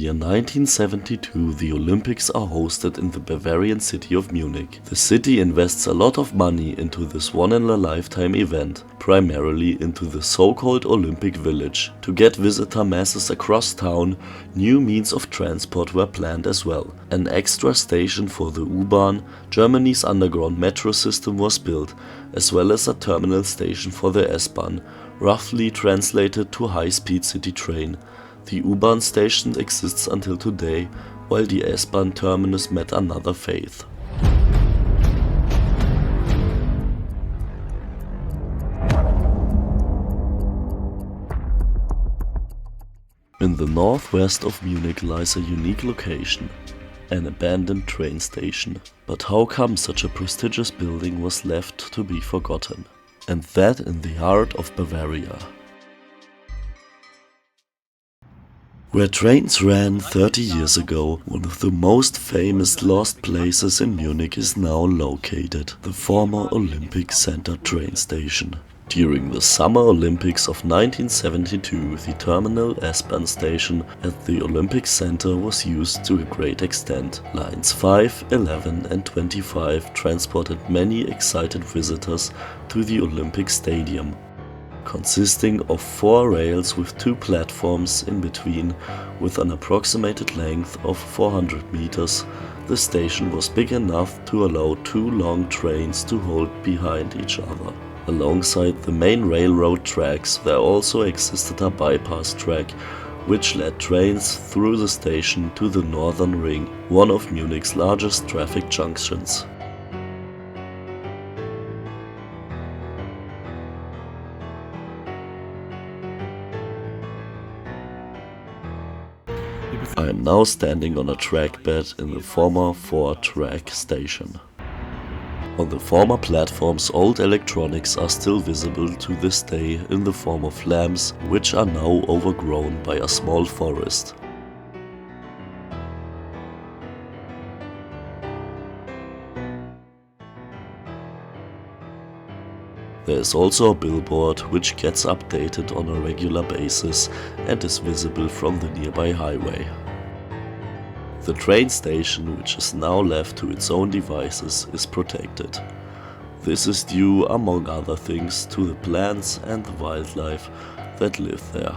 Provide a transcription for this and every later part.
year 1972, the Olympics are hosted in the Bavarian city of Munich. The city invests a lot of money into this one-in-a-lifetime event, primarily into the so-called Olympic Village. To get visitor masses across town, new means of transport were planned as well. An extra station for the U-Bahn, Germany's underground metro system, was built, as well as a terminal station for the S-Bahn, roughly translated to high-speed city train. The U-Bahn station exists until today, while the S-Bahn terminus met another fate. In the northwest of Munich lies a unique location, an abandoned train station. But how come such a prestigious building was left to be forgotten? And that in the heart of Bavaria. Where trains ran 30 years ago, one of the most famous lost places in Munich is now located, the former Olympic Center train station. During the Summer Olympics of 1972, the terminal S-Bahn station at the Olympic Center was used to a great extent. Lines 5, 11 and 25 transported many excited visitors to the Olympic Stadium. Consisting of 4 rails with 2 platforms in between, with an approximated length of 400 meters, the station was big enough to allow 2 long trains to hold behind each other. Alongside the main railroad tracks, there also existed a bypass track, which led trains through the station to the Northern Ring, one of Munich's largest traffic junctions. I am now standing on a track bed in the former 4-track station. On the former platforms, old electronics are still visible to this day in the form of lamps, which are now overgrown by a small forest. There is also a billboard which gets updated on a regular basis and is visible from the nearby highway. The train station, which is now left to its own devices, is protected. This is due, among other things, to the plants and the wildlife that live there.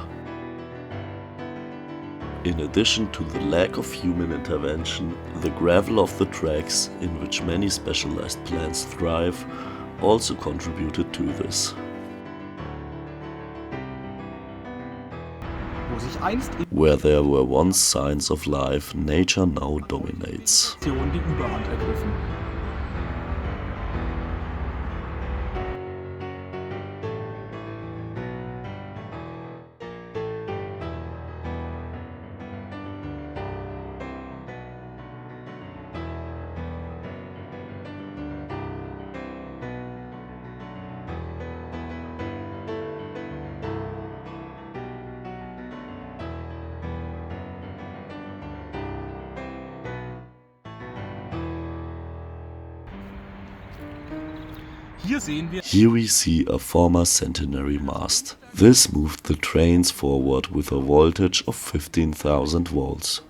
In addition to the lack of human intervention, the gravel of the tracks, in which many specialized plants thrive, also contributed to this. Where there were once signs of life, nature now dominates. Here we see a former centenary mast. This moved the trains forward with a voltage of 15,000 volts.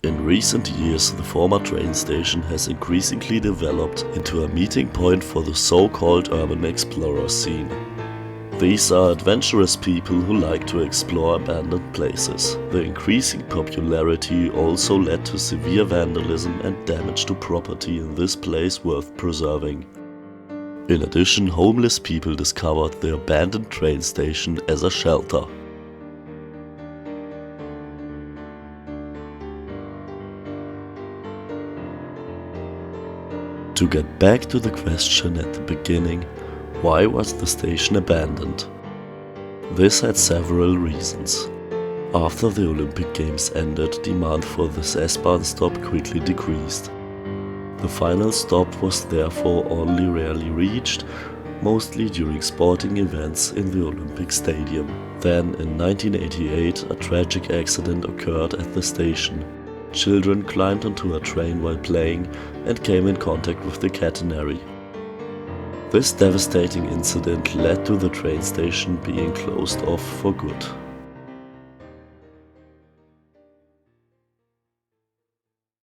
In recent years, the former train station has increasingly developed into a meeting point for the so-called urban explorer scene. These are adventurous people who like to explore abandoned places. The increasing popularity also led to severe vandalism and damage to property in this place worth preserving. In addition, homeless people discovered the abandoned train station as a shelter. To get back to the question at the beginning, why was the station abandoned? This had several reasons. After the Olympic Games ended, demand for this S-Bahn stop quickly decreased. The final stop was therefore only rarely reached, mostly during sporting events in the Olympic Stadium. Then, in 1988, a tragic accident occurred at the station. Children climbed onto a train while playing and came in contact with the catenary. This devastating incident led to the train station being closed off for good.